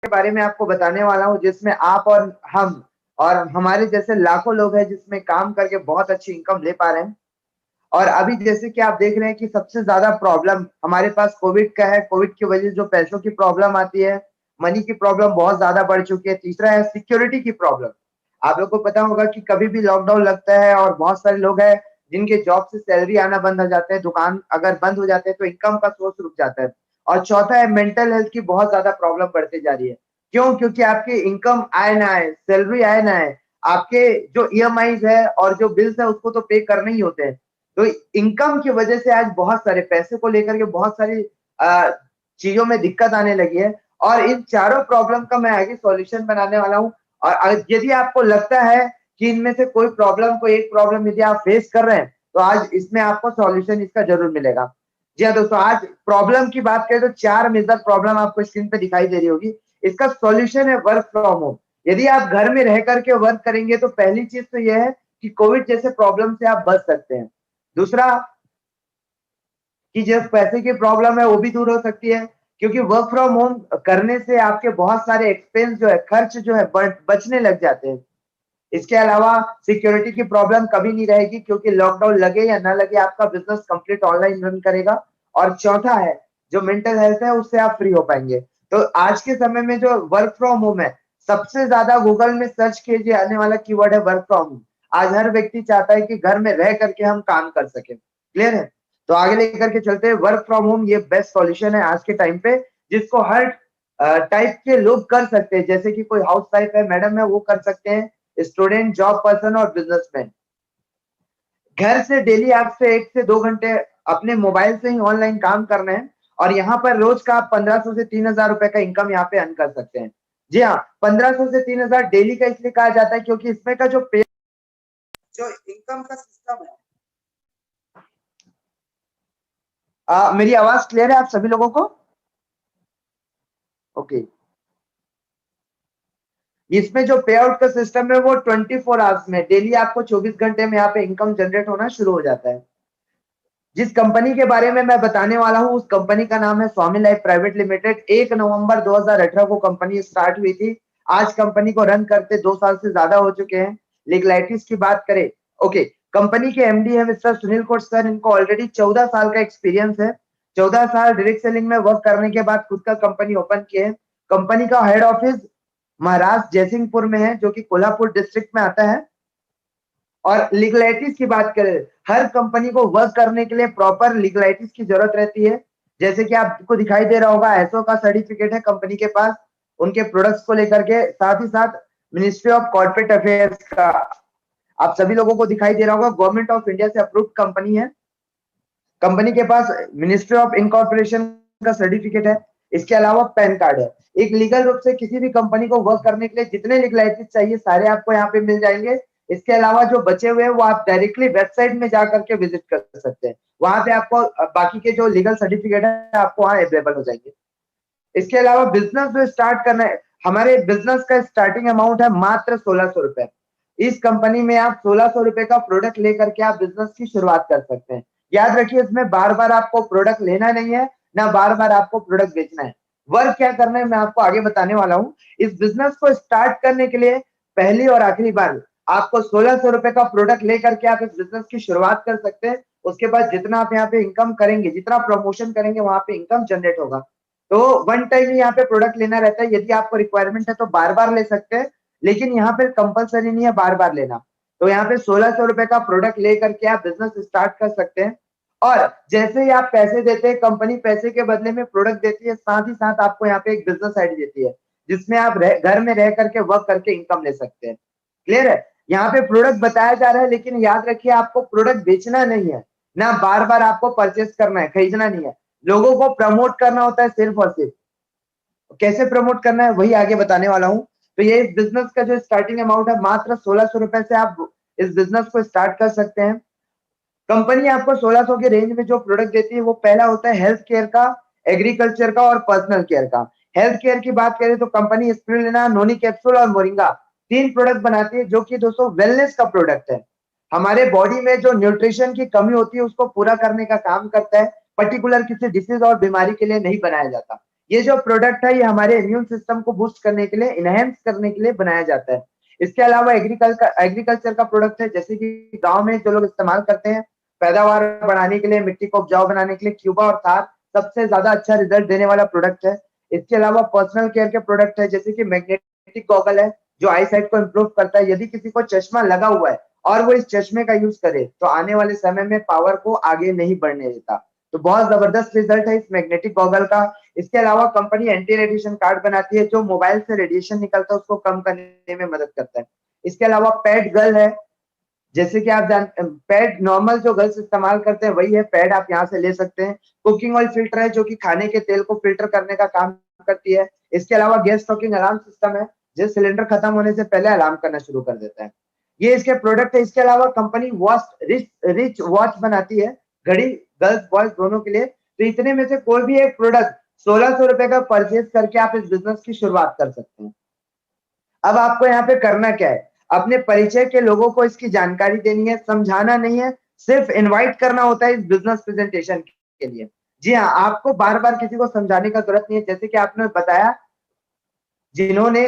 के बारे में आपको बताने वाला हूँ जिसमें आप और हम और हमारे जैसे लाखों लोग हैं जिसमें काम करके बहुत अच्छी इनकम ले पा रहे हैं। और अभी जैसे कि आप देख रहे हैं कि सबसे ज़्यादा प्रॉब्लम हमारे पास कोविड का है। कोविड की वजह से जो पैसों की प्रॉब्लम आती है, मनी की प्रॉब्लम बहुत ज़्यादा बढ़ चुकी है। तीसरा है सिक्योरिटी की प्रॉब्लम। आप लोग को पता होगा कि कभी भी लॉकडाउन लगता है और बहुत सारे लोग हैं जिनके जॉब से सैलरी आना बंद हो जाते हैं, दुकान अगर बंद हो जाते हैं तो इनकम का सोर्स रुक जाता है। और चौथा है मेंटल हेल्थ की बहुत ज़्यादा प्रॉब्लम बढ़ती जा रही है। क्यों? क्योंकि आपकी इनकम आए ना आए, सैलरी आए ना आए, आपके जो ईएमआईज़ है और जो बिल्स है उसको तो पे करने ही होते हैं। तो इनकम की वजह से आज बहुत सारे पैसे को लेकर के बहुत सारी अ, चीज़ों में दिक्कत आने लगी है और इन चारों प्रॉब्लम का मैं आगे सॉल्यूशन बनाने वाला हूँ। और यदि आपको लगता है कि इनमें से कोई एक प्रॉब्लम यदि आप फेस कर रहे हैं, तो आज इसमें आपको सॉल्यूशन इसका ज़रूर मिलेगा। जी हाँ दोस्तों, आज प्रॉब्लम की बात करें तो 4 मेजर प्रॉब्लम आपको स्क्रीन पे दिखाई दे रही होगी। इसका सॉल्यूशन है वर्क फ्रॉम होम। यदि आप घर में रह कर के वर्क करेंगे तो पहली चीज़ तो ये है कि कोविड जैसे प्रॉब्लम से आप बच सकते हैं। दूसरा कि जो पैसे की प्रॉब्लम है वो भी दूर हो सकती है क्योंकि वर्क फ्रॉम होम करने से आपके बहुत सारे एक्सपेंस जो है, खर्च जो है बचने लग जाते हैं। इसके अलावा सिक्योरिटी की प्रॉब्लम कभी नहीं रहेगी क्योंकि लॉकडाउन लगे या ना लगे आपका बिज़नेस कंप्लीट ऑनलाइन रन करेगा। और चौथा है, जो मेंटल हेल्थ है उससे आप फ्री हो पाएँगे। तो आज के समय में जो वर्क फ्रॉम होम है, सबसे ज़्यादा गूगल में सर्च कीजिए आने वाला कीवर्ड है वर्क फ्रॉम होम। आज हर व्यक्ति चाहता है कि घर में रह करके हम काम कर सकें। क्लियर है? तो आगे लेकर के चलते हैं। वर्क फ्रॉम होम ये बेस्ट सॉल्यूशन है आज के टाइम पे जिसको हर टाइप के लोग कर सकते हैं। जैसे कि कोई हाउसवाइफ है, मैडम है, वो कर सकते हैं, स्टूडेंट, जॉब पर्सन और बिजनेसमैन। घर से डेली आपसे 1 से 2 घंटे अपने मोबाइल से ही ऑनलाइन काम करना है और यहाँ पर रोज का आप 1500 से 3000 रुपए का इनकम यहाँ पे अर्न कर सकते हैं। जी हाँ, 1500 से 3000 डेली का इसलिए कहा जाता है क्योंकि इसमें का जो इनकम का सिस्टम है। मेरी आवाज क्लियर है आप सभी लोगों को? ओके। इसमें जो पे आउट का सिस्टम है वो 24 आवर्स में डेली आपको 24 घंटे में यहाँ पे इनकम जनरेट होना शुरू हो जाता है। जिस कंपनी के बारे में मैं बताने वाला हूँ उस कंपनी का नाम है स्वामी लाइफ प्राइवेट लिमिटेड। 1 नवंबर 2018 को कंपनी स्टार्ट हुई थी। आज कंपनी को रन करते 2 साल से ज्यादा हो चुके हैं। लीगलाइटिस की बात करें, ओके, कंपनी के एमडी है मिस्टर सुनील कोट सर। इनको ऑलरेडी 14 साल का एक्सपीरियंस है। 14 साल डायरेक्ट सेलिंग में वर्क करने के बाद खुद का कंपनी ओपन किए हैं। कंपनी का हेड ऑफिस महाराष्ट्र जयसिंहपुर में है जो कि कोल्हापुर डिस्ट्रिक्ट में आता है। और लीगलाइटिस की बात करें, हर कंपनी को वर्क करने के लिए प्रॉपर लीगलाइटिस की जरूरत रहती है। जैसे कि आपको दिखाई दे रहा होगा एसओ का सर्टिफिकेट है कंपनी के पास उनके प्रोडक्ट्स को लेकर के, साथ ही साथ मिनिस्ट्री ऑफ कॉर्पोरेट अफेयर्स का आप सभी लोगों को दिखाई दे रहा होगा, गवर्नमेंट ऑफ इंडिया से अप्रूव्ड कंपनी है। कंपनी के पास मिनिस्ट्री ऑफ इनकॉर्पोरेशन का सर्टिफिकेट है। इसके अलावा पैन कार्ड है। एक लीगल रूप से किसी भी कंपनी को वर्क करने के लिए जितने लीगलाइटिस चाहिए सारे आपको यहाँ पे मिल जाएंगे। इसके अलावा जो बचे हुए हैं वो आप डायरेक्टली वेबसाइट में जा करके विजिट कर सकते हैं। वहां पे आपको बाकी के जो लीगल सर्टिफिकेट है आपको वहां अवेलेबल हो जाएंगे। इसके अलावा बिजनेस जो स्टार्ट करना है, हमारे बिजनेस का स्टार्टिंग अमाउंट है मात्र 1600 रुपए। इस कंपनी में आप 1600 रुपए का प्रोडक्ट लेकर के आप बिजनेस की शुरुआत कर सकते हैं। याद रखिए इसमें बार बार आपको प्रोडक्ट लेना नहीं है, ना बार बार आपको प्रोडक्ट बेचना है। वर्क क्या करना है मैं आपको आगे बताने वाला हूँ। इस बिजनेस को स्टार्ट करने के लिए पहली और आखिरी बार आपको 1600 रुपए का प्रोडक्ट लेकर के आप इस बिजनेस की शुरुआत कर सकते हैं। उसके बाद जितना आप यहाँ पे इनकम करेंगे, जितना प्रमोशन करेंगे वहां पे इनकम जनरेट होगा। तो वन टाइम ही यहाँ पे प्रोडक्ट लेना रहता है। यदि आपको रिक्वायरमेंट है तो बार बार ले सकते हैं, लेकिन यहाँ पे कंपलसरी नहीं है बार बार लेना। तो यहाँ पे 1600 रुपए का प्रोडक्ट लेकर के आप बिजनेस स्टार्ट कर सकते हैं। और जैसे ही आप पैसे देते हैं कंपनी पैसे के बदले में प्रोडक्ट देती है, साथ ही साथ आपको यहाँ पे एक बिजनेस आईडी देती है जिसमें आप घर में रह करके वर्क करके इनकम ले सकते हैं। क्लियर है? यहाँ पे प्रोडक्ट बताया जा रहा है लेकिन याद रखिए आपको प्रोडक्ट बेचना नहीं है, ना बार बार आपको परचेस करना है, खरीदना नहीं है। लोगों को प्रमोट करना होता है सिर्फ और सिर्फ। कैसे प्रमोट करना है वही आगे बताने वाला हूँ। तो ये इस बिजनेस का जो स्टार्टिंग अमाउंट है मात्र 1600 रुपए से आप इस बिजनेस को स्टार्ट कर सकते हैं। कंपनी आपको 1600 के रेंज में जो प्रोडक्ट देती है वो पहला होता है हेल्थ केयर का, एग्रीकल्चर का और पर्सनल केयर का। हेल्थ केयर की बात करें तो कंपनी स्पिरुलिना, नोनी कैप्सूल और मोरिंगा 3 प्रोडक्ट बनाती है जो कि दोस्तों वेलनेस का प्रोडक्ट है। हमारे बॉडी में जो न्यूट्रिशन की कमी होती है उसको पूरा करने का काम करता है। पर्टिकुलर किसी डिसीज और बीमारी के लिए नहीं बनाया जाता। ये जो प्रोडक्ट है ये हमारे इम्यून सिस्टम को बूस्ट करने के लिए, इनहेंस करने के लिए बनाया जाता है। इसके अलावा एग्रीकल्चर का प्रोडक्ट है, जैसे कि गांव में जो लोग इस्तेमाल करते हैं पैदावार बढ़ाने के लिए, मिट्टी को उपजाऊ बनाने के लिए, क्यूबा और थार सबसे ज्यादा अच्छा रिजल्ट देने वाला प्रोडक्ट है। इसके अलावा पर्सनल केयर के प्रोडक्ट है, जैसे कि मैग्नेटिक गॉगल है जो आई साइट को इम्प्रूव करता है। यदि किसी को चश्मा लगा हुआ है और वो इस चश्मे का यूज करे तो आने वाले समय में पावर को आगे नहीं बढ़ने देता। तो बहुत जबरदस्त रिजल्ट है इस मैग्नेटिक गॉगल का। इसके अलावा कंपनी एंटी रेडिएशन कार्ड बनाती है जो मोबाइल से रेडिएशन निकलता है उसको कम करने में मदद करता है। इसके अलावा पैड गर्ल है, जैसे कि आप पैड नॉर्मल जो गर्ल्स इस्तेमाल करते हैं वही है पैड, आप यहाँ से ले सकते हैं। कुकिंग ऑयल फिल्टर है जो कि खाने के तेल को फिल्टर करने का काम करती है। इसके अलावा गैस स्टॉकिंग अलार्म सिस्टम है जो सिलेंडर खत्म होने से पहले अलार्म करना शुरू कर देता है। ये इसके प्रोडक्ट है। इसके अलावा कंपनी रिच वॉच बनाती है, घड़ी गर्ल्स बॉयज दोनों के लिए। तो इतने में से कोई भी एक प्रोडक्ट 1600 रुपए का परचेज करके आप इस बिजनेस की शुरुआत कर सकते हैं। अब आपको यहाँ पे करना क्या है, अपने परिचय के लोगों को इसकी जानकारी देनी है, समझाना नहीं है, सिर्फ इनवाइट करना होता है इस बिजनेस प्रेजेंटेशन के लिए। जी हाँ, आपको बार बार किसी को समझाने का जरूरत नहीं है। जैसे कि आपने बताया, जिन्होंने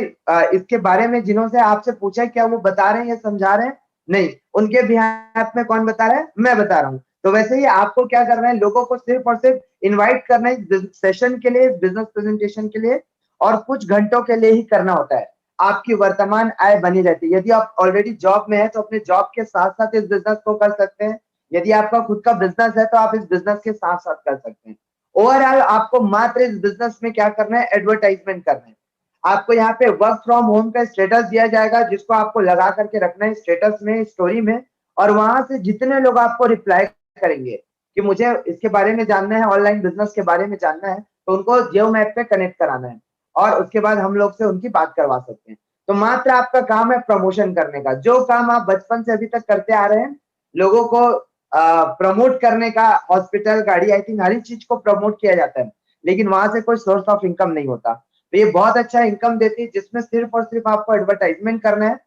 इसके बारे में जिन्होंने आपसे पूछा क्या वो बता रहे हैं या समझा रहे हैं, नहीं, उनके बिहाफ में कौन बता रहा है, मैं बता रहा हूँ। तो वैसे ही आपको क्या करना है, लोगों को सिर्फ और सिर्फ इनवाइट करना है सेशन के लिए, बिजनेस प्रेजेंटेशन के लिए, और कुछ घंटों के लिए ही करना होता है। आपकी वर्तमान आय बनी रहती है। यदि आप ऑलरेडी जॉब में है तो अपने जॉब के साथ साथ इस बिजनेस को कर सकते हैं। यदि आपका खुद का बिजनेस है तो आप इस बिजनेस के साथ साथ कर सकते हैं। ओवरऑल आपको मात्र इस बिजनेस में क्या करना है, एडवर्टाइजमेंट करना है। आपको यहाँ पे वर्क फ्रॉम होम का स्टेटस दिया जाएगा जिसको आपको लगा करके रखना है स्टेटस में, स्टोरी में, और वहां से जितने लोग आपको रिप्लाई करेंगे कि मुझे इसके बारे में जानना है, ऑनलाइन बिजनेस के बारे में जानना है, तो उनको जियो मैप पे कनेक्ट कराना है और उसके बाद हम लोग से उनकी बात करवा सकते हैं। तो मात्र आपका काम है प्रमोशन करने का, जो काम आप बचपन से अभी तक करते आ रहे हैं, लोगों को प्रमोट करने का। हॉस्पिटल, गाड़ी, आई थिंक हर एक चीज को प्रमोट किया जाता है, लेकिन वहां से कोई सोर्स ऑफ इनकम नहीं होता। तो ये बहुत अच्छा इनकम देती है जिसमें सिर्फ और सिर्फ आपको एडवर्टाइजमेंट करना है।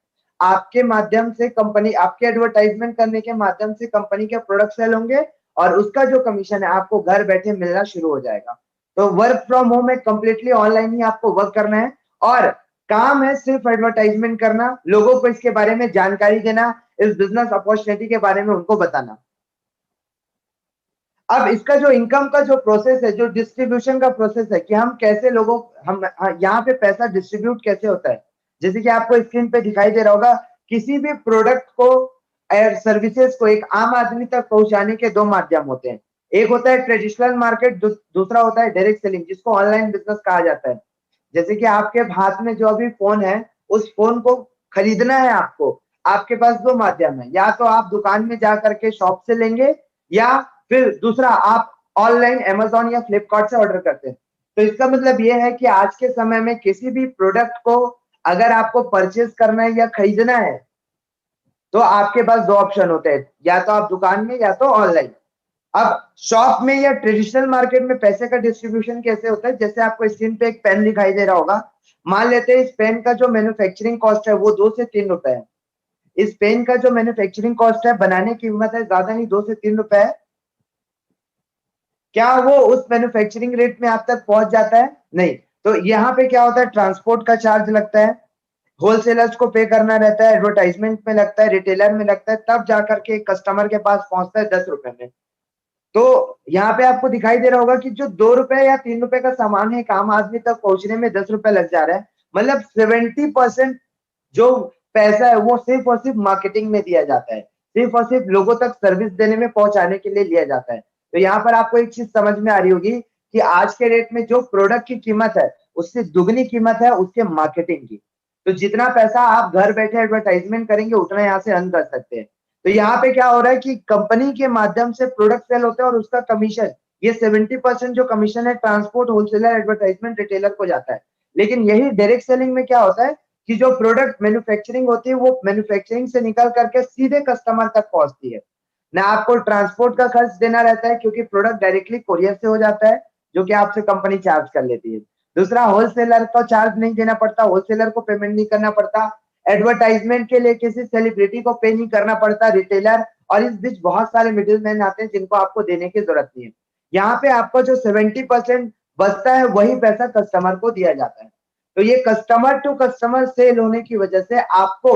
आपके माध्यम से कंपनी, आपके एडवर्टाइजमेंट करने के माध्यम से कंपनी के प्रोडक्ट सेल होंगे और उसका जो कमीशन है आपको घर बैठे मिलना शुरू हो जाएगा। तो वर्क फ्रॉम होम में कंप्लीटली ऑनलाइन ही आपको वर्क करना है और काम है सिर्फ एडवर्टाइजमेंट करना, लोगों को इसके बारे में जानकारी देना, इस बिजनेस अपॉर्चुनिटी के बारे में उनको बताना। अब इसका जो इनकम का जो प्रोसेस है, जो डिस्ट्रीब्यूशन का प्रोसेस है कि हम कैसे लोगों, हम यहाँ पे पैसा डिस्ट्रीब्यूट कैसे होता है, जैसे कि आपको स्क्रीन पे दिखाई दे रहा होगा, किसी भी प्रोडक्ट को सर्विसेज को एक आम आदमी तक पहुंचाने के दो माध्यम होते हैं। एक होता है ट्रेडिशनल मार्केट, दूसरा होता है डायरेक्ट सेलिंग जिसको ऑनलाइन बिजनेस कहा जाता है। जैसे कि आपके हाथ में जो अभी फोन है, उस फोन को खरीदना है आपको, आपके पास दो माध्यम है, या तो आप दुकान में जा करके शॉप से लेंगे, या फिर दूसरा आप ऑनलाइन अमेजोन या फ्लिपकार्ट से ऑर्डर करते हैं। तो इसका मतलब ये है कि आज के समय में किसी भी प्रोडक्ट को अगर आपको परचेज करना है या खरीदना है तो आपके पास दो ऑप्शन होते हैं, या तो आप दुकान में या तो ऑनलाइन। अब शॉप में या ट्रेडिशनल मार्केट में पैसे का डिस्ट्रीब्यूशन कैसे होता है, जैसे आपको स्क्रीन पे एक पेन दिखाई दे रहा होगा, मान लेते हैं इस पेन का जो मैन्युफैक्चरिंग कॉस्ट है वो 2 से 3 रुपए है। इस पेन का जो मैन्युफैक्चरिंग कॉस्ट है, बनाने की कीमत है, ज्यादा नहीं, 2 से 3 रुपए है। क्या वो उस मैन्युफैक्चरिंग रेट में आप तक पहुंच जाता है? नहीं। तो यहाँ पे क्या होता है, ट्रांसपोर्ट का चार्ज लगता है, होलसेलर्स को पे करना रहता है, एडवर्टाइजमेंट में लगता है, रिटेलर में लगता है, तब जाकर के कस्टमर के पास पहुंचता है 10 रुपए में। तो यहाँ पे आपको दिखाई दे रहा होगा कि जो 2 रुपए या 3 रुपए का सामान है एक आम आदमी तक पहुंचने में 10 रुपए लग जा रहा है। मतलब 70% जो पैसा है वो सिर्फ और सिर्फ मार्केटिंग में दिया जाता है, सिर्फ और सिर्फ लोगों तक सर्विस देने में, पहुंचाने के लिए लिया जाता है। तो यहाँ पर आपको एक चीज समझ में आ रही होगी कि आज के रेट में जो प्रोडक्ट की कीमत है उससे दुगनी कीमत है उसके मार्केटिंग की। तो जितना पैसा आप घर बैठे एडवर्टाइजमेंट करेंगे उतना यहाँ से अर्न कर सकते हैं। तो यहाँ पे क्या हो रहा है कि कंपनी के माध्यम से प्रोडक्ट सेल होते हैं और उसका कमीशन, ये 70% जो कमीशन है ट्रांसपोर्ट, होलसेलर, एडवर्टाइजमेंट, रिटेलर को जाता है। लेकिन यही डायरेक्ट सेलिंग में क्या होता है कि जो प्रोडक्ट मैन्युफैक्चरिंग होती है वो मैन्युफैक्चरिंग से निकल करके सीधे कस्टमर तक पहुंचती है। ना आपको ट्रांसपोर्ट का खर्च देना रहता है क्योंकि प्रोडक्ट डायरेक्टली कोरियर से हो जाता है, जो कि आपसे कंपनी चार्ज कर लेती है। दूसरा, होलसेलर को चार्ज नहीं देना पड़ता, होलसेलर को पेमेंट नहीं करना पड़ता, एडवर्टाइजमेंट के लिए किसी सेलिब्रिटी को पे नहीं करना पड़ता, रिटेलर, और इस बीच बहुत सारे मिडिल मैन आते हैं जिनको आपको देने की जरूरत नहीं है। यहाँ पे आपको जो 70% बचता है वही पैसा कस्टमर को दिया जाता है। तो ये कस्टमर टू कस्टमर सेल होने की वजह से आपको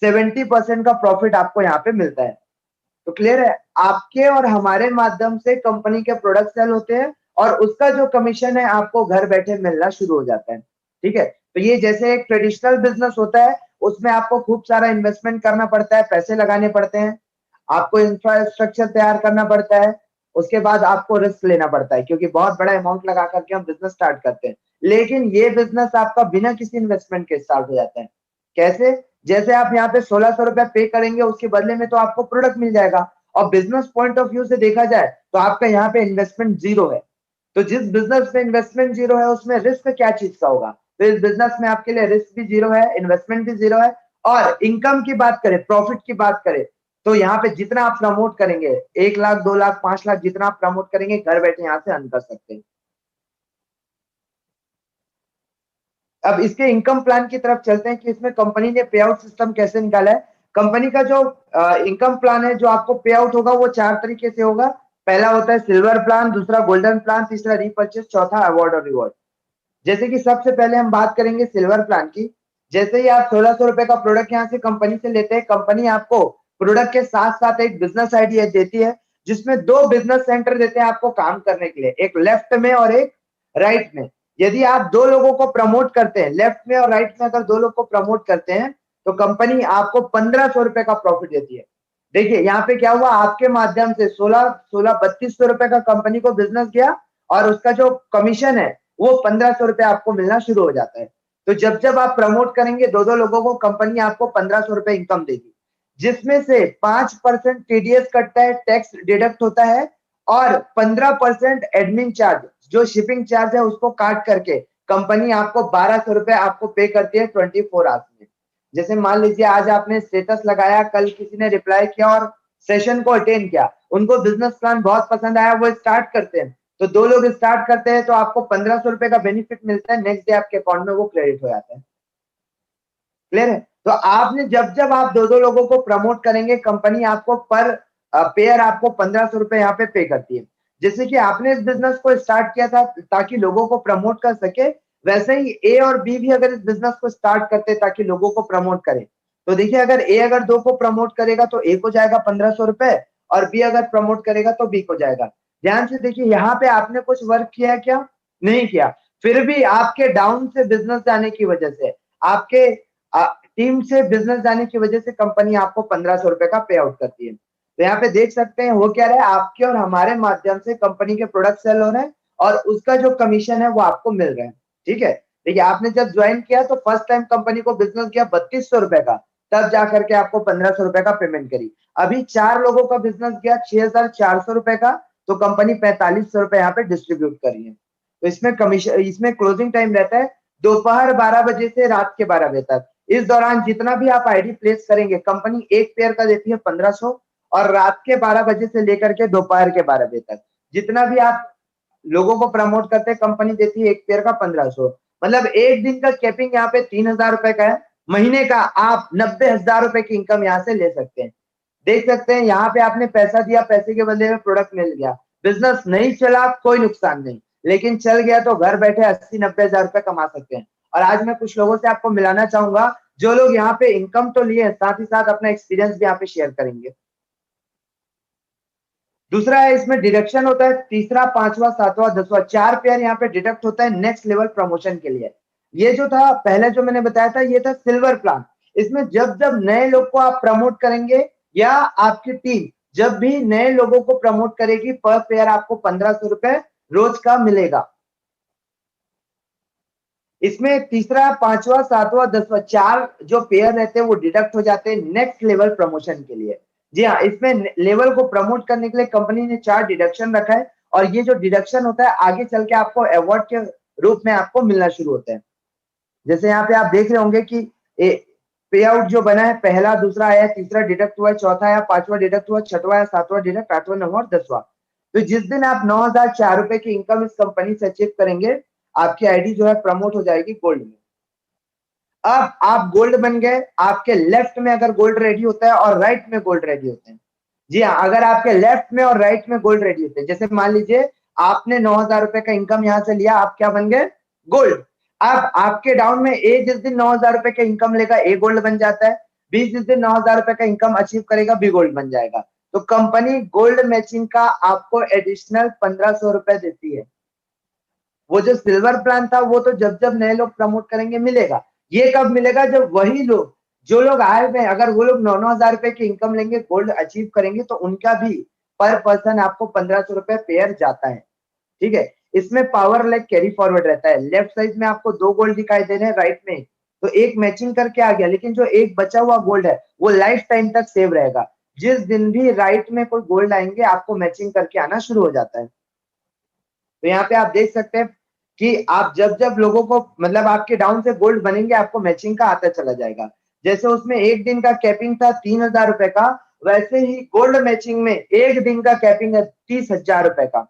70% का प्रॉफिट आपको यहाँ पे मिलता है। तो क्लियर है, आपके और हमारे माध्यम से कंपनी के प्रोडक्ट सेल होते हैं और उसका जो कमीशन है आपको घर बैठे मिलना शुरू हो जाता है। ठीक है, तो ये जैसे एक ट्रेडिशनल बिजनेस होता है, उसमें आपको खूब सारा इन्वेस्टमेंट करना पड़ता है, पैसे लगाने पड़ते हैं, आपको इंफ्रास्ट्रक्चर तैयार करना पड़ता है, उसके बाद आपको रिस्क लेना पड़ता है, क्योंकि बहुत बड़ा अमाउंट लगा करके हम बिजनेस स्टार्ट करते हैं। लेकिन ये बिजनेस आपका बिना किसी इन्वेस्टमेंट के स्टार्ट हो जाता है। कैसे? जैसे आप यहाँ पे 1600 रुपए पे करेंगे, उसके बदले में तो आपको प्रोडक्ट मिल जाएगा। और बिजनेस पॉइंट ऑफ व्यू से देखा जाए तो आपका यहाँ पे इन्वेस्टमेंट जीरो है। तो जिस बिजनेस में इन्वेस्टमेंट जीरो है, उसमें रिस्क क्या चीज का होगा? तो इस बिजनेस में आपके लिए रिस्क भी जीरो है, इन्वेस्टमेंट भी जीरो है। और इनकम की बात करें, प्रॉफिट की बात करें, तो यहाँ पे जितना आप प्रमोट करेंगे, 1 लाख, 2 लाख, 5 लाख, जितना आप प्रमोट करेंगे, घर बैठे यहाँ से अर्न कर सकते हैं। अब इसके इनकम प्लान की तरफ चलते हैं कि इसमें कंपनी ने पे आउट सिस्टम कैसे निकाला है। कंपनी का जो इनकम प्लान है, जो आपको पे आउट होगा, वो 4 तरीके से होगा। पहला होता है सिल्वर प्लान, दूसरा गोल्डन प्लान, तीसरा रीपर्चेस, चौथा अवार्ड और रिवॉर्ड। जैसे कि सबसे पहले हम बात करेंगे सिल्वर प्लान की। जैसे ही आप 1600 रुपए का प्रोडक्ट यहाँ से कंपनी से लेते हैं, कंपनी आपको प्रोडक्ट के साथ साथ एक बिजनेस आइडिया देती है, जिसमें 2 बिजनेस सेंटर देते हैं आपको काम करने के लिए, एक लेफ्ट में और एक राइट में। यदि आप 2 लोगों को प्रमोट करते हैं, लेफ्ट में और राइट में अगर 2 लोग को प्रमोट करते हैं, तो कंपनी आपको 1500 रुपए का प्रॉफिट देती है। देखिए यहाँ पे क्या हुआ, आपके माध्यम से 3200 रुपए का कंपनी को बिजनेस गया, और उसका जो कमीशन है वो 1500 रुपए आपको मिलना शुरू हो जाता है। तो जब जब आप प्रमोट करेंगे 2-2 लोगों को, कंपनी आपको 1500 रुपए इनकम देगी, जिसमें से 5% टीडीएस कटता है, टैक्स डिडक्ट होता है, और 15% एडमिन चार्ज, जो शिपिंग चार्ज है, उसको काट करके कंपनी आपको 1200 रुपए आपको पे करती है 24 आवर्स में। जैसे मान लीजिए आज आपने स्टेटस लगाया, कल किसी ने रिप्लाई किया और सेशन को अटेंड किया, उनको बिजनेस प्लान बहुत पसंद आया, वो स्टार्ट करते हैं। तो 2 लोग स्टार्ट करते हैं तो आपको 1500 रुपए का बेनिफिट मिलता है, नेक्स्ट डे आपके अकाउंट में वो क्रेडिट हो जाता है। क्लियर है? तो आपने जब जब आप 2-2 लोगों को प्रमोट करेंगे, कंपनी आपको पर पेयर आपको 1500 रुपए यहाँ पे पे करती है। जैसे कि आपने इस बिजनेस को स्टार्ट किया था ताकि लोगों को प्रमोट कर सके, वैसे ही ए और बी भी अगर इस बिजनेस को स्टार्ट करते ताकि लोगों को प्रमोट करे, तो देखिए अगर ए अगर 2 को प्रमोट करेगा तो ए को जाएगा 1500 रुपए, और बी अगर प्रमोट करेगा तो बी को जाएगा। ध्यान से देखिए, यहाँ पे आपने कुछ वर्क किया है क्या? नहीं किया। फिर भी आपके डाउन से बिजनेस जाने की वजह से, आपके टीम से बिजनेस जाने की वजह से कंपनी आपको 1500 रुपए का पे आउट करती है। तो यहाँ पे देख सकते हैं हो क्या रहा है, आपके और हमारे माध्यम से कंपनी के प्रोडक्ट सेल हो रहे हैं, और उसका जो कमीशन है वो आपको मिल रहा है। ठीक है, देखिए आपने जब ज्वाइन किया तो फर्स्ट टाइम कंपनी को बिजनेस किया 3200 रुपए का, तब जाकर के आपको 1500 रुपए का पेमेंट करी। अभी 4 लोगों का बिजनेस गया 6400 रुपए का, तो कंपनी 4500 रुपए यहाँ पे डिस्ट्रीब्यूट करी है। तो इसमें कमीशन, इसमें क्लोजिंग टाइम रहता है दोपहर 12 बजे से रात के 12 बजे तक। इस दौरान जितना भी आप आईडी प्लेस करेंगे, कंपनी एक पेयर का देती है 1500, और रात के 12 बजे से लेकर के दोपहर के 12 बजे तक जितना भी आप लोगों को प्रमोट करते हैं, कंपनी देती है एक पेयर का 1500। मतलब एक दिन का कैपिंग यहाँ पे 3000 रुपए का है, महीने का आप 90,000 रुपए की इनकम यहाँ से ले सकते हैं। देख सकते हैं यहाँ पे आपने पैसा दिया, पैसे के बदले में प्रोडक्ट मिल गया, बिजनेस नहीं चला कोई नुकसान नहीं, लेकिन चल गया तो घर बैठे 80-90,000 रुपए कमा सकते हैं। और आज मैं कुछ लोगों से आपको मिलाना चाहूंगा, जो लोग यहाँ पे इनकम तो लिए, साथ ही साथ अपना एक्सपीरियंस भी यहाँ पे शेयर करेंगे। दूसरा है, इसमें डिडक्शन होता है, तीसरा, पांचवा, सातवां, 10वां, 4 पेयर यहाँ पे डिडक्ट होता है नेक्स्ट लेवल प्रमोशन के लिए। ये जो था पहले जो मैंने बताया था, ये था सिल्वर प्लान। इसमें जब जब नए लोग को आप प्रमोट करेंगे, या आपकी टीम जब भी नए लोगों को प्रमोट करेगी, पर पेयर आपको 1500 रुपए रोज का मिलेगा। इसमें तीसरा, पांचवा, सातवां, 10वां, 4 जो पेयर रहते हैं वो डिडक्ट हो जाते हैं नेक्स्ट लेवल प्रमोशन के लिए। जी हाँ, इसमें लेवल को प्रमोट करने के लिए कंपनी ने 4 डिडक्शन रखा है, और ये जो डिडक्शन होता है आगे चल के आपको अवार्ड के रूप में आपको मिलना शुरू होता है। जैसे यहाँ पे आप देख रहे होंगे कि पे आउट जो बना है, पहला, दूसरा आया, तीसरा डिडक्ट हुआ, चौथा आया, पांचवा डिडक्ट हुआ, छठवां या सातवां डिडक्ट, आठवां, 9वां और 10वां। तो जिस दिन आप 9004 रुपए की इनकम इस कंपनी से अचीव करेंगे, आपकी आईडी जो है प्रमोट हो जाएगी गोल्ड में। अब आप गोल्ड बन गए, आपके लेफ्ट में अगर गोल्ड रेडी होता है और राइट में गोल्ड रेडी होते हैं। जी हाँ, अगर आपके लेफ्ट में और राइट में गोल्ड रेडी होते हैं, जैसे मान लीजिए आपने 9,000 रुपए का इनकम यहाँ से लिया, आप क्या बन गए? गोल्ड। अब आपके डाउन में ए जिस दिन 9,000 रुपए का इनकम लेगा ए गोल्ड बन जाता है, बी जिस दिन 9,000 रुपए का इनकम अचीव करेगा बी गोल्ड बन जाएगा। तो कंपनी गोल्ड मैचिंग का आपको एडिशनल 1,500 रुपए देती है। वो जो सिल्वर प्लान था वो तो जब जब नए लोग प्रमोट करेंगे मिलेगा। ये कब मिलेगा? जब वही लोग जो लोग आए हुए अगर वो लोग 9,000 रुपए की इनकम लेंगे, गोल्ड अचीव करेंगे, तो उनका भी पर पर्सन आपको 1,500 रुपए पेयर जाता है। ठीक है, इसमें पावर लाइक कैरी फॉरवर्ड रहता है। लेफ्ट साइड में आपको 2 गोल्ड दिखाई दे रहे हैं, राइट में तो एक मैचिंग करके आ गया, लेकिन जो एक बचा हुआ गोल्ड है वो लाइफ टाइम तक सेव रहेगा। जिस दिन भी राइट में कोई गोल्ड आएंगे आपको मैचिंग करके आना शुरू हो जाता है। तो यहाँ पे आप देख सकते हैं कि आप जब जब लोगों को मतलब आपके डाउन से गोल्ड बनेंगे आपको मैचिंग का आता चला जाएगा। जैसे उसमें एक दिन का कैपिंग था 3,000 रुपए का, वैसे ही गोल्ड मैचिंग में एक दिन का कैपिंग है 30,000 रुपए का।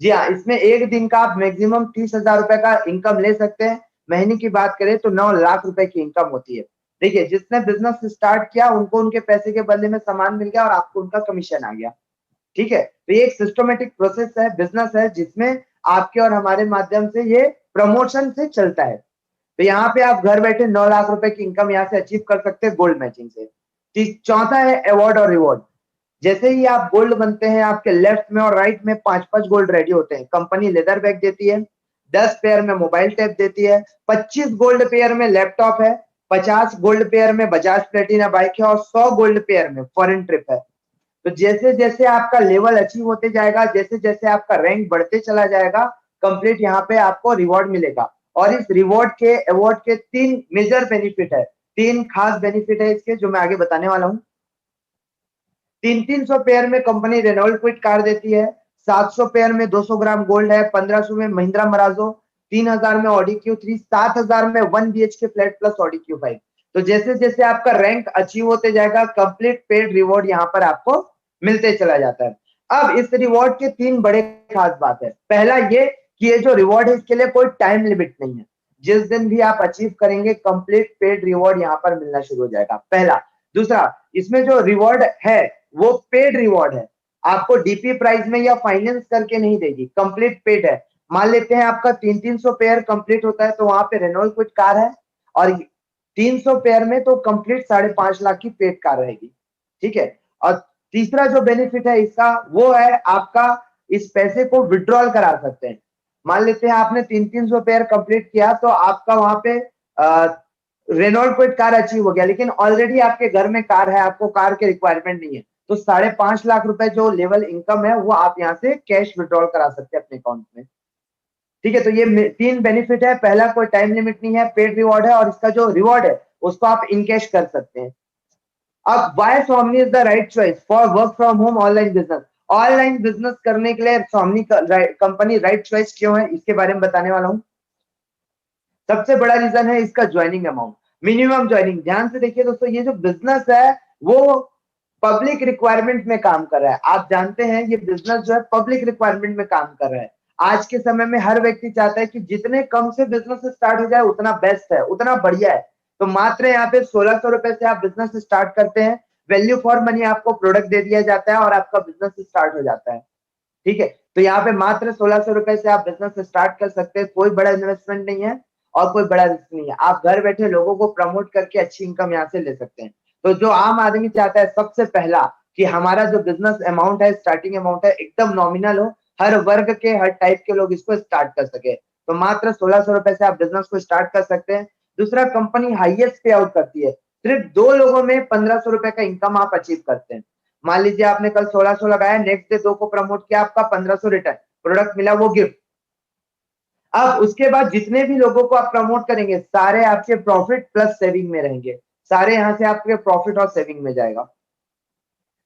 जी हाँ, इसमें एक दिन का आप मैक्सिमम 30,000 रुपए का इनकम ले सकते हैं। महीने की बात करें तो 9 लाख रुपए की इनकम होती है। देखिए, जिसने बिजनेस स्टार्ट किया उनको उनके पैसे के बदले में सामान मिल गया और आपको उनका कमीशन आ गया। ठीक है, तो ये एक सिस्टमेटिक प्रोसेस है, बिजनेस है, जिसमें आपके और हमारे माध्यम से ये प्रमोशन से चलता है। तो यहाँ पे आप घर बैठे 9 लाख रुपए की इनकम यहाँ से अचीव कर सकते हैं गोल्ड मैचिंग से। चौथा है अवार्ड और रिवॉर्ड। जैसे ही आप गोल्ड बनते हैं आपके लेफ्ट में और राइट में 5-5 गोल्ड रेडी होते हैं। कंपनी लेदर बैग देती है, 10 पेयर में मोबाइल टैब देती है, 25 गोल्ड पेयर में लैपटॉप है, 50 गोल्ड पेयर में बजाज प्लेटिना बाइक है और 100 गोल्ड पेयर में फॉरेन ट्रिप है। तो जैसे जैसे आपका लेवल अचीव होते जाएगा, जैसे जैसे आपका रैंक बढ़ते चला जाएगा, कंप्लीट यहाँ पे आपको रिवॉर्ड मिलेगा। और इस रिवॉर्ड के अवार्ड के 3 मेजर बेनिफिट है, 3 खास बेनिफिट है इसके जो मैं आगे बताने वाला हूँ। 300 पेयर में कंपनी रेनॉल्ट क्विड कार देती है, 700 पेयर में 200 ग्राम गोल्ड है, 1,500 में महिंद्रा मराजो, 3,000 में ऑडी Q3, 7,000 में 1 BHK flat plus Audi Q5। तो जैसे जैसे आपका रैंक अचीव होते जाएगा कंप्लीट पेड रिवॉर्ड यहाँ पर आपको मिलते चला जाता है। अब इस रिवॉर्ड के 3 बड़े खास बात है। पहला ये कि ये जो रिवॉर्ड है इसके लिए कोई टाइम लिमिट नहीं है। जिस दिन भी आप अचीव करेंगे कंप्लीट पेड रिवॉर्ड यहाँ पर मिलना शुरू हो जाएगा, पहला। दूसरा, इसमें जो रिवॉर्ड है वो पेड रिवॉर्ड है, आपको डीपी प्राइस में या फाइनेंस करके नहीं देगी, कंप्लीट पेड है। मान लेते हैं आपका 300 पेयर कंप्लीट होता है तो वहां पे रेनॉल्ट क्विड कार है और 300 पेयर में तो कंप्लीट 5.5 लाख की पेड कार रहेगी। ठीक है, और तीसरा जो बेनिफिट है इसका वो है आपका इस पैसे को विड्रॉल करा सकते हैं। मान लेते हैं आपने 300 पेयर कंप्लीट किया तो आपका वहां पे रेनॉल्ट क्विड कार अचीव हो गया, लेकिन ऑलरेडी आपके घर में कार है, आपको कार की रिक्वायरमेंट नहीं है, तो 5.5 लाख रुपए जो लेवल इनकम है वो आप यहाँ से कैश विड्रॉल करा सकते हैं अपने अकाउंट में। ठीक है, तो ये 3 बेनिफिट है। पहला, कोई टाइम लिमिट नहीं है, पेड रिवॉर्ड है, और इसका जो रिवॉर्ड है उसको आप इनकैश कर सकते हैं। अब why Somni is the right choice for work from home online business. Online business करने के लिए सोमनी कंपनी राइट चॉइस क्यों है इसके बारे में बताने वाला हूँ। सबसे बड़ा रीजन है इसका ज्वाइनिंग अमाउंट, मिनिमम ज्वाइनिंग। ध्यान से देखिए दोस्तों, ये जो बिजनेस है वो पब्लिक रिक्वायरमेंट में काम कर रहा है। आप जानते हैं ये बिजनेस जो है पब्लिक रिक्वायरमेंट में काम कर रहा है। आज के समय में हर व्यक्ति चाहता है कि जितने कम से बिजनेस स्टार्ट हो जाए उतना बेस्ट है, उतना बढ़िया है। तो मात्र यहाँ पे 1,600 रुपए से आप बिजनेस स्टार्ट करते हैं, वैल्यू फॉर मनी आपको प्रोडक्ट दे दिया जाता है और आपका बिजनेस स्टार्ट हो जाता है। ठीक है, तो यहाँ पे मात्र 1,600 रुपए से आप बिजनेस स्टार्ट कर सकते हैं। कोई बड़ा इन्वेस्टमेंट नहीं है और कोई बड़ा रिस्क नहीं है। आप घर बैठे लोगों को प्रमोट करके अच्छी इनकम यहाँ से ले सकते हैं। तो जो आम आदमी चाहता है सबसे पहला कि हमारा जो बिजनेस अमाउंट है, स्टार्टिंग अमाउंट है, एकदम नॉमिनल हो, हर वर्ग के हर टाइप के लोग इसको स्टार्ट कर सके, तो मात्र 1,600 रुपए से आप बिजनेस को स्टार्ट कर सकते हैं। दूसरा, कंपनी हाईएस्ट पे आउट करती है, सिर्फ 2 लोगों में 1,500 रुपए का इनकम आप अचीव करते हैं। मान लीजिए आपने कल 1,600 लगाया, नेक्स्ट डे 2 को प्रमोट किया, आपका 1,500 रिटर्न प्रोडक्ट मिला, वो गिफ्ट। अब उसके बाद जितने भी लोगों को आप प्रमोट करेंगे सारे आपके प्रॉफिट प्लस सेविंग में रहेंगे, सारे यहाँ से आपके प्रॉफिट और सेविंग में जाएगा।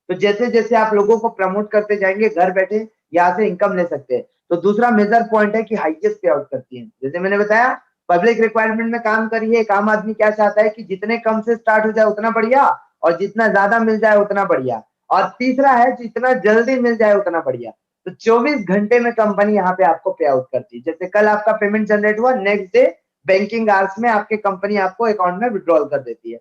तो जैसे जैसे आप लोगों को प्रमोट करते जाएंगे घर बैठे यहाँ से इनकम ले सकते हैं। तो दूसरा मेजर पॉइंट है कि हाईएस्ट पे आउट करती है। जैसे मैंने बताया पब्लिक रिक्वायरमेंट में काम करिए। एक आम आदमी क्या चाहता है कि जितने कम से स्टार्ट हो जाए उतना बढ़िया और जितना ज्यादा मिल जाए उतना बढ़िया। और तीसरा है जितना जल्दी मिल जाए उतना बढ़िया। तो 24 घंटे में कंपनी यहाँ पे आपको पे आउट करती है। जैसे कल आपका पेमेंट जनरेट हुआ, नेक्स्ट डे बैंकिंग आवर्स में आपके कंपनी आपको अकाउंट में विड्रॉल कर देती है।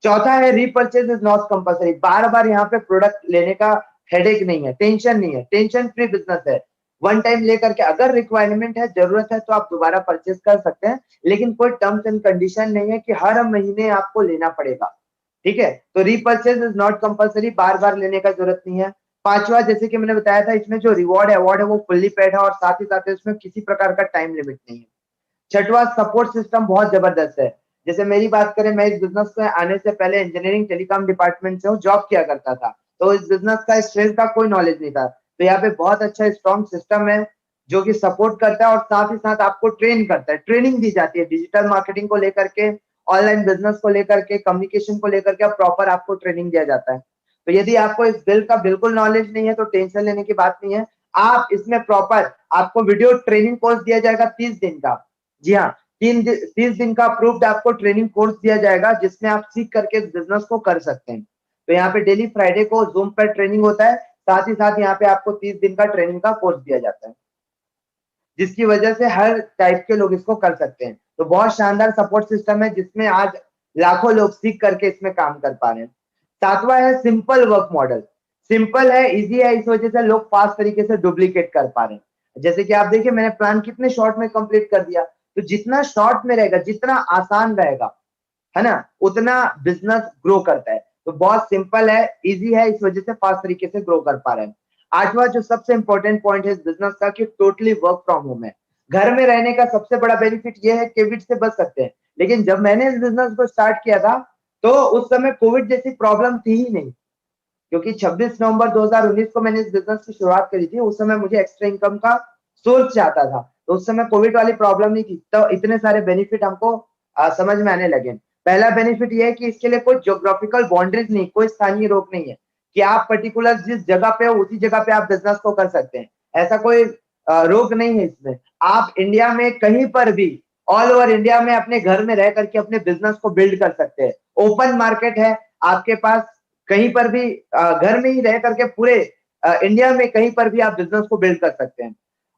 चौथा है रीपर्चेज इज नॉट कंपलसरी। बार बार यहाँ पे प्रोडक्ट लेने का हेडेक नहीं है, टेंशन नहीं है, टेंशन फ्री बिजनेस है। वन टाइम लेकर के, अगर रिक्वायरमेंट है, जरूरत है तो आप दोबारा परचेज कर सकते हैं, लेकिन कोई टर्म्स एंड कंडीशन नहीं है कि हर महीने आपको लेना पड़ेगा। ठीक है, तो रीपर्चेज इज नॉट कंपलसरी, बार बार लेने का जरूरत नहीं है। पांचवा, जैसे कि मैंने बताया था, इसमें जो रिवॉर्ड अवार्ड है वो फुल्ली पेड है और साथ ही साथ इसमें किसी प्रकार का टाइम लिमिट नहीं है। छठवा, सपोर्ट सिस्टम बहुत जबरदस्त है। जैसे मेरी बात करें, मैं इस बिजनेस में आने से पहले इंजीनियरिंग टेलीकॉम डिपार्टमेंट से हूँ, जॉब किया करता था, तो इस बिजनेस का, इस फील्ड का कोई नॉलेज नहीं था। तो यहाँ पे बहुत अच्छा स्ट्रॉन्ग सिस्टम है जो कि सपोर्ट करता है और साथ ही साथ आपको ट्रेन करता है, ट्रेनिंग दी जाती है डिजिटल मार्केटिंग को लेकर के, ऑनलाइन बिजनेस को लेकर के, कम्युनिकेशन को लेकर के, प्रॉपर आपको ट्रेनिंग दिया जाता है। तो यदि आपको इस फील्ड का बिल्कुल नॉलेज नहीं है तो टेंशन लेने की बात नहीं है। आप इसमें प्रॉपर, आपको वीडियो ट्रेनिंग कोर्स दिया जाएगा 30 दिन का। जी हाँ, 30 दिन का अप्रूव्ड आपको ट्रेनिंग कोर्स दिया जाएगा, जिसमें आप सीख करके इस बिजनेस को कर सकते हैं। तो यहाँ पे डेली फ्राइडे को जूम पर ट्रेनिंग होता है, साथ ही साथ यहाँ पे आपको 30 दिन का ट्रेनिंग का कोर्स दिया जाता है, जिसकी वजह से हर टाइप के लोग इसको कर सकते हैं। तो बहुत शानदार सपोर्ट सिस्टम है, जिसमें आज लाखों लोग सीख करके इसमें काम कर पा रहे हैं। सातवां है सिंपल वर्क मॉडल। सिंपल है, इजी है, इस वजह से लोग फास्ट तरीके से डुप्लीकेट कर पा रहे हैं। जैसे कि आप देखिए, मैंने प्लान कितने शॉर्ट में कंप्लीट कर दिया। तो जितना शॉर्ट में रहेगा, जितना आसान रहेगा, है ना, उतना बिजनेस ग्रो करता है। तो बहुत सिंपल है, इजी है, इस वजह से फास्ट तरीके से ग्रो कर पा रहे हैं। आठवां जो सबसे इंपॉर्टेंट पॉइंट है इस बिजनेस का, कि टोटली वर्क फ्रॉम होम है। घर में रहने का सबसे बड़ा बेनिफिट ये है, कोविड से बच सकते हैं। लेकिन जब मैंने इस बिजनेस को स्टार्ट किया था, तो उस समय कोविड जैसी प्रॉब्लम थी ही नहीं, क्योंकि 26 नवंबर 2019 को मैंने इस बिजनेस की शुरुआत करी थी। उस समय मुझे एक्स्ट्रा इनकम का सोर्स चाहता था, तो उस समय कोविड वाली प्रॉब्लम नहीं थी, तो इतने सारे बेनिफिट हमको समझ में आने लगे। पहला बेनिफिट ये है कि इसके लिए कोई ज्योग्राफिकल बाउंड्रीज नहीं, कोई स्थानीय रोक नहीं है कि आप पर्टिकुलर जिस जगह पे हो उसी जगह पे आप बिजनेस को कर सकते हैं। ऐसा कोई रोक नहीं है इसमें। आप इंडिया में कहीं पर भी, ऑल ओवर इंडिया में, अपने घर में रह करके अपने बिजनेस को बिल्ड कर सकते हैं। ओपन मार्केट है आपके पास, कहीं पर भी घर में ही रह करके पूरे इंडिया में कहीं पर भी आप बिजनेस को बिल्ड कर सकते हैं।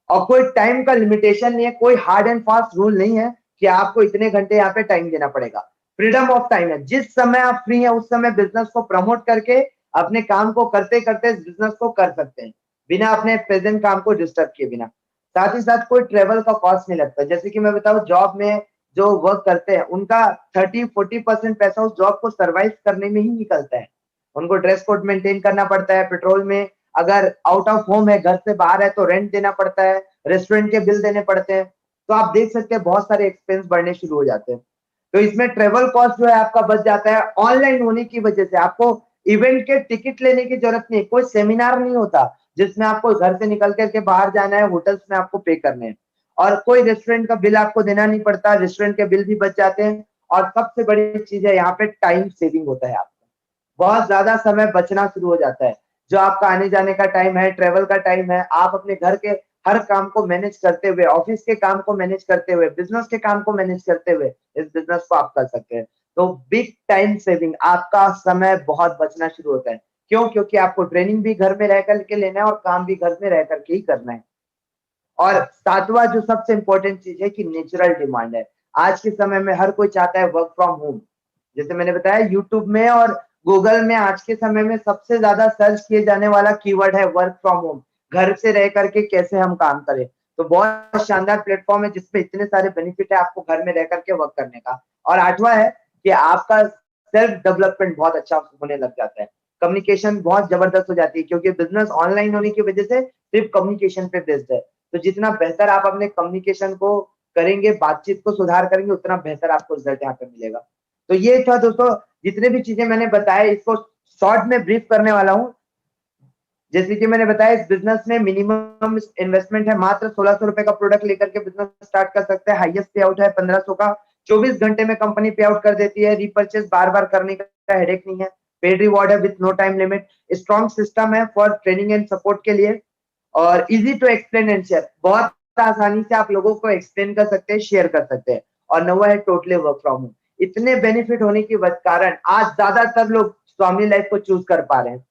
और कोई टाइम का लिमिटेशन नहीं है, कोई हार्ड एंड फास्ट रूल नहीं है कि आपको इतने घंटे यहाँ पे टाइम देना पड़ेगा। फ्रीडम ऑफ टाइम है, जिस समय आप फ्री है उस समय बिजनेस को प्रमोट करके अपने काम को करते करते इस बिजनेस को कर सकते हैं, बिना अपने प्रेजेंट काम को डिस्टर्ब किए बिना। साथ ही साथ कोई ट्रेवल का कॉस्ट नहीं लगता। जैसे कि मैं बताऊं, जॉब में जो वर्क करते हैं उनका 30-40% पैसा उस जॉब को सर्वाइव करने में ही निकलता है। उनको ड्रेस कोड मेंटेन करना पड़ता है, पेट्रोल में, अगर आउट ऑफ होम है, घर से बाहर है, तो रेंट देना पड़ता है, रेस्टोरेंट के बिल देने पड़ते हैं। तो आप देख सकते हैं बहुत सारे एक्सपेंस बढ़ने शुरू हो जाते हैं। तो इसमें ट्रेवल कॉस्ट जो है आपका बच जाता है। ऑनलाइन होने की वजह से आपको इवेंट के टिकट लेने की जरूरत नहीं, कोई सेमिनार नहीं होता जिसमें आपको घर से निकल करके बाहर जाना है, होटल्स में आपको पे करने हैं, और कोई रेस्टोरेंट का बिल आपको देना नहीं पड़ता, रेस्टोरेंट के बिल भी बच जाते हैं। और सबसे बड़ी चीज है, यहाँ पे टाइम सेविंग होता है आपका, बहुत ज्यादा समय बचना शुरू हो जाता है। जो आपका आने जाने का टाइम है, ट्रेवल का टाइम है, आप अपने घर के हर काम को मैनेज करते हुए, ऑफिस के काम को मैनेज करते हुए, बिजनेस के काम को मैनेज करते हुए इस बिजनेस को आप कर सकते हैं। तो बिग टाइम सेविंग, आपका समय बहुत बचना शुरू होता है। क्यों? क्योंकि आपको ट्रेनिंग भी घर में रह करके लेना है और काम भी घर में रह करके ही करना है। और सातवां जो सबसे इंपॉर्टेंट चीज है कि नेचुरल डिमांड है। आज के समय में हर कोई चाहता है वर्क फ्रॉम होम। जैसे मैंने बताया, यूट्यूब में और गूगल में आज के समय में सबसे ज्यादा सर्च किए जाने वाला कीवर्ड है वर्क फ्रॉम होम। घर से रह करके कैसे हम काम करें। तो बहुत शानदार प्लेटफॉर्म है जिसमें इतने सारे बेनिफिट है आपको घर में रह करके वर्क करने का। और आठवां है कि आपका सेल्फ डेवलपमेंट बहुत अच्छा होने लग जाता है। कम्युनिकेशन बहुत जबरदस्त हो जाती है, क्योंकि बिजनेस ऑनलाइन होने की वजह से सिर्फ कम्युनिकेशन पे बेस्ड है। तो जितना बेहतर आप अपने कम्युनिकेशन को करेंगे, बातचीत को सुधार करेंगे, उतना बेहतर आपको रिजल्ट यहाँ पे मिलेगा। तो ये था दोस्तों, जितने भी चीजें मैंने बताए इसको शॉर्ट में ब्रीफ करने वाला हूँ। जैसे कि मैंने बताया, इस बिजनेस में मिनिमम इन्वेस्टमेंट है मात्र 1600 रुपए का प्रोडक्ट लेकर के बिजनेस स्टार्ट कर सकते हैं। हाईएस्ट पे आउट है 1500 का। 24 घंटे में कंपनी पे आउट कर देती है। रीपर्चेज बार बार करने का हेडेक नहीं है। पेड रिवॉर्ड है with no time limit. Strong system है फॉर ट्रेनिंग एंड सपोर्ट के लिए। और easy to explain and share, बहुत आसानी से आप लोगों को एक्सप्लेन कर सकते हैं, शेयर कर सकते हैं। और नवा है टोटली वर्क फ्रॉम होम। इतने बेनिफिट होने के कारण आज ज्यादातर लोग स्वामी लाइफ को चूज कर पा रहे हैं।